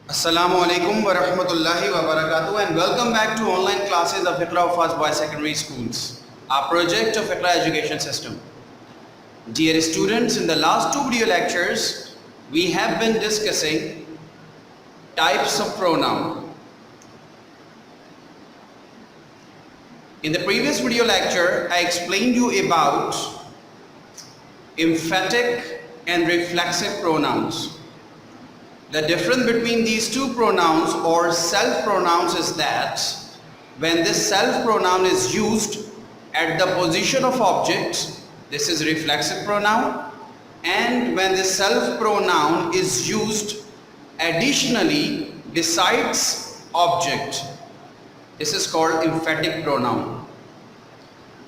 Assalamu alaikum wa rahmatullahi wa barakatuh, and welcome back to online classes of Iqra First Boys Secondary Schools, our project of Iqra Education System. Dear students, in the last two video lectures, we have been discussing types of pronoun. In the previous video lecture, I explained you about emphatic and reflexive pronouns. The difference between these two pronouns or self pronouns is that when this self pronoun is used at the position of object, this is reflexive pronoun, and when the self pronoun is used additionally besides object, this is called emphatic pronoun.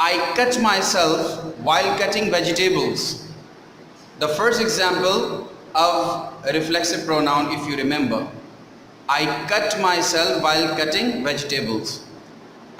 I cut myself while cutting vegetables, the first example of a reflexive pronoun, if you remember, I cut myself while cutting vegetables.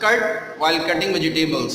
cut while cutting vegetables,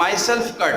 myself cut,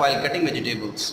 while cutting vegetables.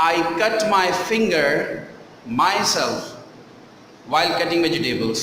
I cut my finger myself while cutting vegetables.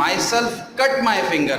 myself cut my finger,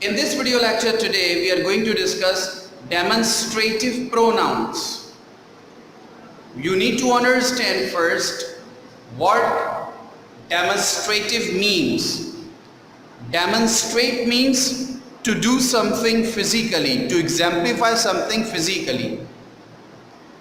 In this video lecture today we are going to discuss demonstrative pronouns. You need to understand first what demonstrative means. Demonstrate means to do something physically, to exemplify something physically.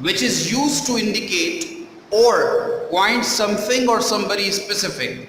which is used to indicate or point something or somebody specific.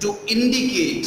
to indicate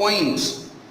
point,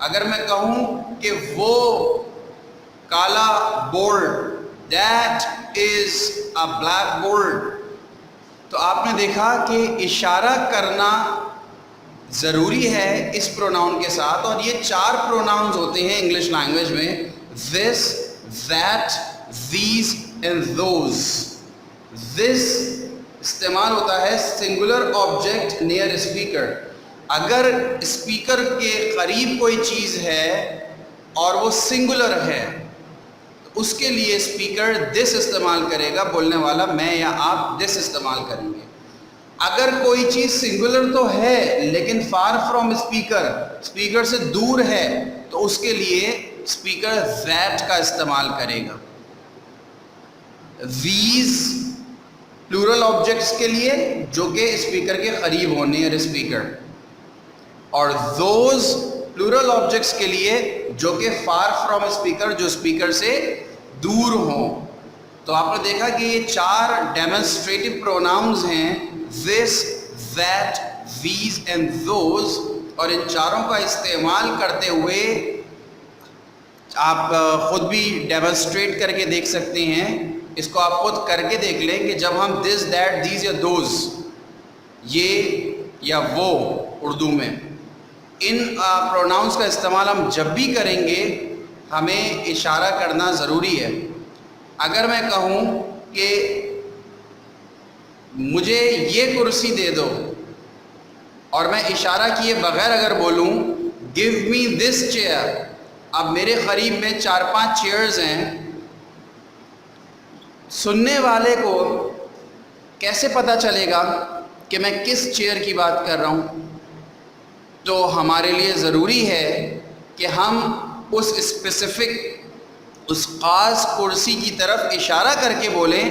اگر میں کہوں کہ وہ کالا board, that is a black board، تو آپ نے دیکھا کہ اشارہ کرنا ضروری ہے اس پروناؤن کے ساتھ، اور یہ 4 پروناؤنز ہوتے ہیں انگلش لینگویج میں، this، that، these and those۔ this استعمال ہوتا ہے سنگولر آبجیکٹ نیئر اسپیکر۔ اگر اسپیکر کے قریب کوئی چیز ہے اور وہ سنگولر ہے تو اس کے لیے اسپیکر دس استعمال کرے گا، بولنے والا میں یا آپ دس استعمال کریں گے۔ اگر کوئی چیز سنگولر تو ہے لیکن فار فرام اسپیکر، اسپیکر سے دور ہے، تو اس کے لیے اسپیکر that کا استعمال کرے گا۔ these پلورل آبجیکٹس کے لیے جو کہ اسپیکر کے قریب ہو، نیئر اسپیکر، اور those پلورل آبجیکٹس کے لیے جو کہ فار فرام اسپیکر، جو اسپیکر سے دور ہوں۔ تو آپ نے دیکھا کہ یہ 4 ڈیمونسٹریٹو پروناؤنز ہیں، this، that، these and those، اور ان چاروں کا استعمال کرتے ہوئے آپ خود بھی ڈیمونسٹریٹ کر کے دیکھ سکتے ہیں۔ اس کو آپ خود کر کے دیکھ لیں کہ جب ہم this، that، these یا those، یہ یا وہ اردو میں ان پروناؤنس کا استعمال ہم جب بھی کریں گے ہمیں اشارہ کرنا ضروری ہے۔ اگر میں کہوں کہ مجھے یہ کرسی دے دو اور میں اشارہ کیے بغیر اگر بولوں give me this chair، اب میرے قریب میں 4-5 چیئرز ہیں، سننے والے کو کیسے پتہ چلے گا کہ میں کس چیئر کی بات کر رہا ہوں؟ تو ہمارے لیے ضروری ہے کہ ہم اس اسپیسیفک، اس خاص کرسی کی طرف اشارہ کر کے بولیں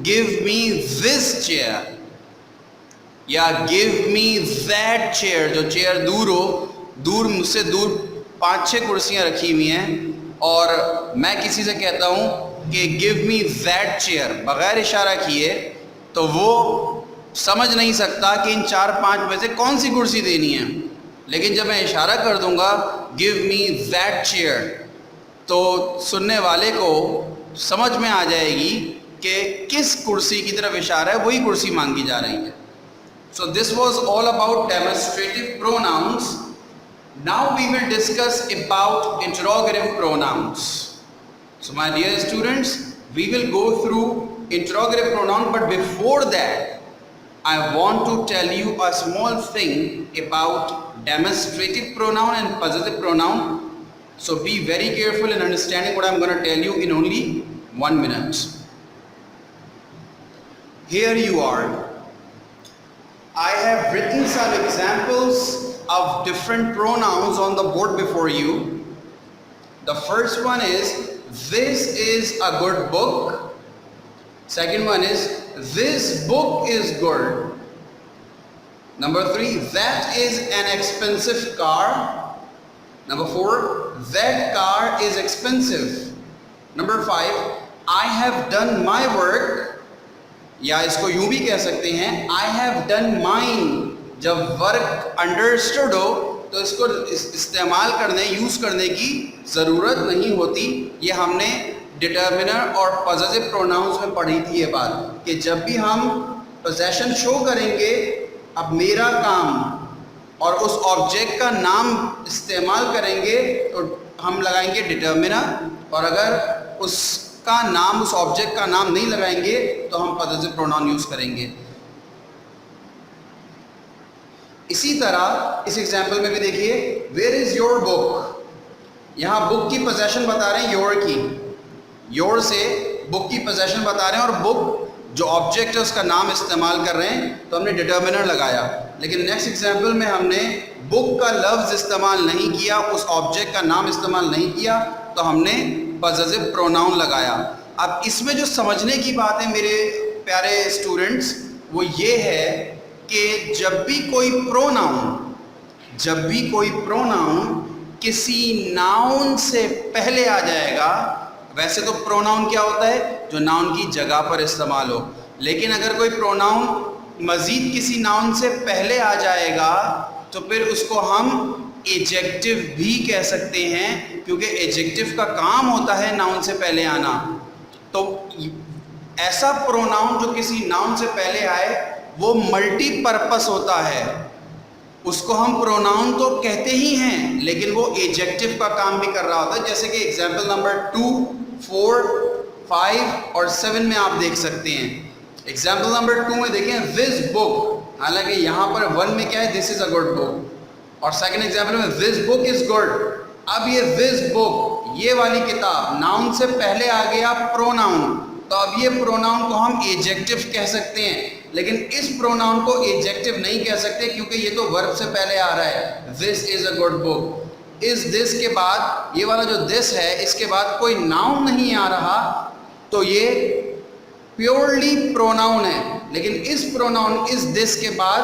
give me this chair یا give me that chair۔ جو چیئر دور ہو، دور مجھ سے دور 5-6 کرسیاں رکھی ہوئی ہیں اور میں کسی سے کہتا ہوں کہ give me that chair بغیر اشارہ کیے، تو وہ سمجھ نہیں سکتا کہ ان 4-5 میں سے کون سی کرسی دینی ہے۔ لیکن جب میں اشارہ کر دوں گا give me that chair، تو سننے والے کو سمجھ میں آ جائے گی کہ کس کرسی کی طرف اشارہ ہے، وہی کرسی مانگی جا رہی ہے۔ So this was all about demonstrative pronouns. Now we will discuss about interrogative pronouns. So my dear students, we will go through interrogative pronoun, but before that I want to tell you a small thing about demonstrative pronoun and possessive pronoun. So be very careful in understanding what I am going to tell you in only 1 minute. Here you are. I have written some examples of different pronouns on the board before you. The first one is this is a good book. Second one is this book is good. Number 3, that is an expensive car. Number 4, that car is expensive. Number 5, I have done my work. یا اس کو یوں بھی کہہ سکتے ہیں I have done mine۔ جب work understood ہو تو اس کو استعمال کرنے، یوز کرنے کی ضرورت نہیں ہوتی۔ یہ ہم نے ڈٹرمنر اور پوزیسو پروناؤنس میں پڑھی تھی یہ بات، کہ جب بھی ہم پوزیشن شو کریں گے، اب میرا کام اور اس آبجیکٹ کا نام استعمال کریں گے تو ہم لگائیں گے ڈٹرمنر، اور اگر اس کا نام، اس آبجیکٹ کا نام نہیں لگائیں گے تو ہم پوزیسو پروناؤن یوز کریں گے۔ اسی طرح اس ایگزامپل میں بھی دیکھیے ویئر از یور بک، یہاں بک کی پوزیشن بتا رہے ہیں یور کی، یور سے بک کی پوزیشن بتا رہے ہیں اور بک جو آبجیکٹ ہے اس کا نام استعمال کر رہے ہیں تو ہم نے ڈٹرمنر لگایا۔ لیکن نیکسٹ ایگزامپل میں ہم نے بک کا لفظ استعمال نہیں کیا، اس آبجیکٹ کا نام استعمال نہیں کیا، تو ہم نے پوزیسو پروناؤن لگایا۔ اب اس میں جو سمجھنے کی بات ہے میرے پیارے اسٹوڈنٹس وہ یہ ہے کہ جب بھی کوئی پروناؤن کسی ناؤن سے پہلے آ جائے گا، ویسے تو پروناؤن کیا ہوتا ہے جو ناؤن کی جگہ پر استعمال ہو، لیکن اگر کوئی پروناؤن مزید کسی ناؤن سے پہلے آ جائے گا تو پھر اس کو ہم ایجیکٹو بھی کہہ سکتے ہیں کیونکہ ایجیکٹو کا کام ہوتا ہے ناؤن سے پہلے آنا. تو ایسا پروناؤن جو کسی ناؤن سے پہلے آئے وہ ملٹی پرپس ہوتا ہے. اس کو ہم پروناؤن تو کہتے ہی ہیں لیکن وہ ایجیکٹو کا کام بھی کر رہا ہوتا ہے. جیسے کہ ایگزامپل نمبر 2, 4, 5 اور 7 میں آپ دیکھ سکتے ہیں. ایگزامپل نمبر 2 میں دیکھیں this book, حالانکہ یہاں پر 1 میں کیا ہے this is a good book, اور سیکنڈ ایگزامپل میں this book is good. اب یہ this book یہ والی کتاب ناؤن سے پہلے آ گیا پروناؤن, تو اب یہ پروناؤن کو ہم ایجیکٹو کہہ سکتے ہیں لیکن اس پروناؤن کو ایجیکٹو نہیں کہہ سکتے کیونکہ یہ تو ورب سے پہلے آ رہا ہے. this is a good book. Us this کے بعد یہ والا جو this ہے اس کے بعد کوئی ناؤن نہیں آ رہا تو یہ پیورلی پروناؤن ہے. لیکن اس پروناؤن اس this کے بعد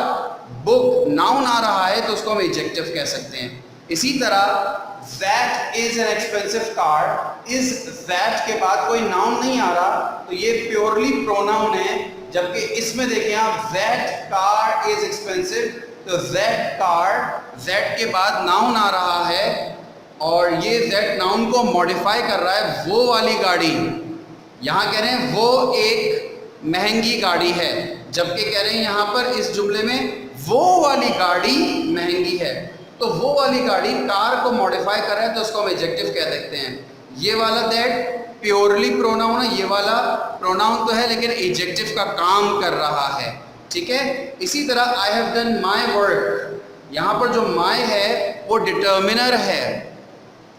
بک ناؤن آ رہا ہے تو اس کو ہم ایجیکٹو کہہ سکتے ہیں. اسی طرح that is an expensive car, us that کے بعد کوئی ناؤن نہیں آ رہا تو یہ پیورلی پروناؤن ہے. جبکہ اس میں دیکھیں آپ that car is expensive, تو that car that کے بعد ناؤن آ رہا ہے اور یہ that ناؤن کو ماڈیفائی کر رہا ہے. وہ والی گاڑی یہاں کہہ رہے ہیں وہ ایک مہنگی گاڑی ہے, جبکہ کہہ رہے ہیں یہاں پر اس جملے میں وہ والی گاڑی مہنگی ہے. تو وہ والی گاڑی کار کو ماڈیفائی کر رہا ہے تو اس کو ہم ایجیکٹو کہہ سکتے ہیں. یہ والا دیٹ پیورلی پروناؤن ہے, یہ والا پروناؤن تو ہے لیکن ایجیکٹو کا کام کر رہا ہے. ٹھیک ہے. اسی طرح I have done my work, یہاں پر جو my ہے وہ ڈٹرمنر ہے.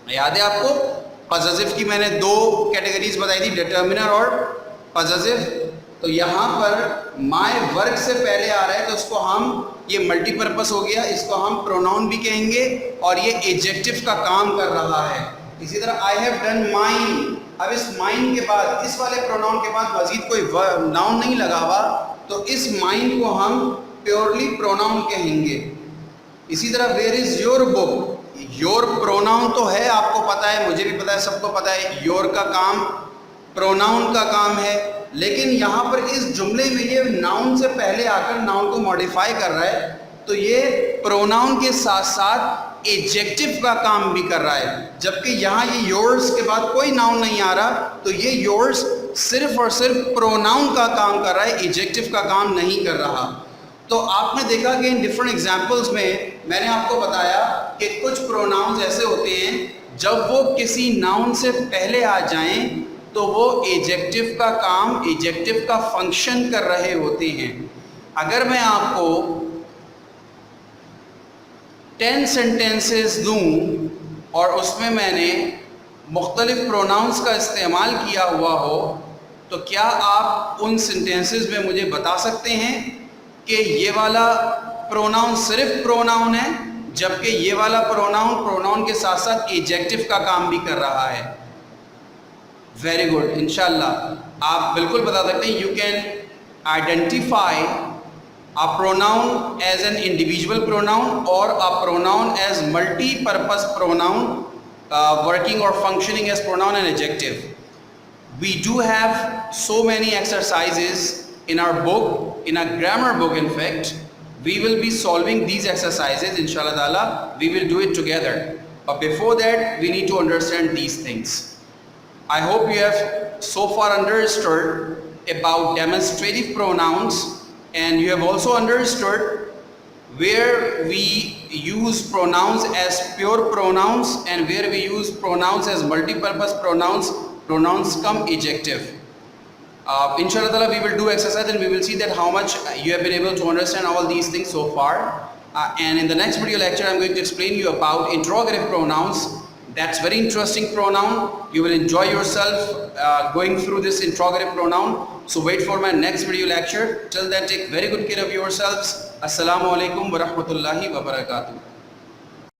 یاد ہے آپ کو پوزیسو کی میں نے 2 کیٹیگریز بتائی تھی, ڈٹرمنر اور پوزیسو. تو یہاں پر my work سے پہلے آ رہا ہے تو اس کو ہم, یہ ملٹی پرپس ہو گیا, اس کو ہم پروناؤن بھی کہیں گے اور یہ ایجیکٹو کا کام کر رہا ہے. اسی طرح I have done mine, اب اس mine کے بعد اس والے پروناؤن کے بعد مزید کوئی ناؤن نہیں لگا ہوا تو اس mine کو ہم پیورلی پروناؤن کہیں گے. اسی طرح where is your book, your pronoun تو ہے, آپ کو پتہ ہے, مجھے بھی پتہ ہے, سب کو پتہ ہے your کا کام پروناؤن کا کام ہے. لیکن یہاں پر اس جملے میں یہ ناؤن سے پہلے آ کر ناؤن کو ماڈیفائی کر رہا ہے تو یہ پروناؤن کے ساتھ ساتھ ایجیکٹو کا کام بھی کر رہا ہے. جبکہ یہاں یہ یورز کے بعد کوئی ناؤن نہیں آ رہا تو یہ یورز صرف اور صرف پروناؤن کا کام کر رہا ہے, ایجیکٹو کا کام نہیں کر رہا. تو آپ نے دیکھا کہ ان ڈفرینٹ ایگزامپلس میں نے آپ کو بتایا کہ کچھ پروناؤنز ایسے ہوتے ہیں جب وہ کسی ناؤن سے پہلے آ جائیں تو وہ ایجیکٹو کا کام, ایجیکٹو کا فنکشن کر رہے ہوتے ہیں. اگر میں آپ کو 10 سینٹینسز دوں اور اس میں نے مختلف پروناؤنز کا استعمال کیا ہوا ہو تو کیا آپ ان سینٹینسز میں مجھے بتا سکتے ہیں کہ یہ والا پروناؤن صرف پروناؤن ہے جبکہ یہ والا پروناؤن کے ساتھ ساتھ ایجیکٹو کا کام بھی کر رہا ہے؟ Very good. انشاءاللہ آپ بالکل بتا سکتے ہیں. You can identify a pronoun as an individual pronoun or a pronoun as multi-purpose pronoun working or functioning as pronoun and adjective. We do have so many exercises in our book, in a grammar book in fact. We will be solving these exercises inshallah ta'ala. We will do it together. But before that we need to understand these things. I hope you have so far understood about demonstrative pronouns, and you have also understood where we use pronouns as pure pronouns and where we use pronouns as multi-purpose pronouns. Pronouns come adjective. Inshallah ta'ala we will do exercise and we will see that how much you have been able to understand all these things so far. And in the next video lecture I am going to explain you about interrogative pronouns. That's very interesting pronoun. You will enjoy yourself going through this interrogative pronoun. So wait for my next video lecture. Till then, take very good care of yourselves. Assalamu alaikum wa rahmatullahi wa barakatuh.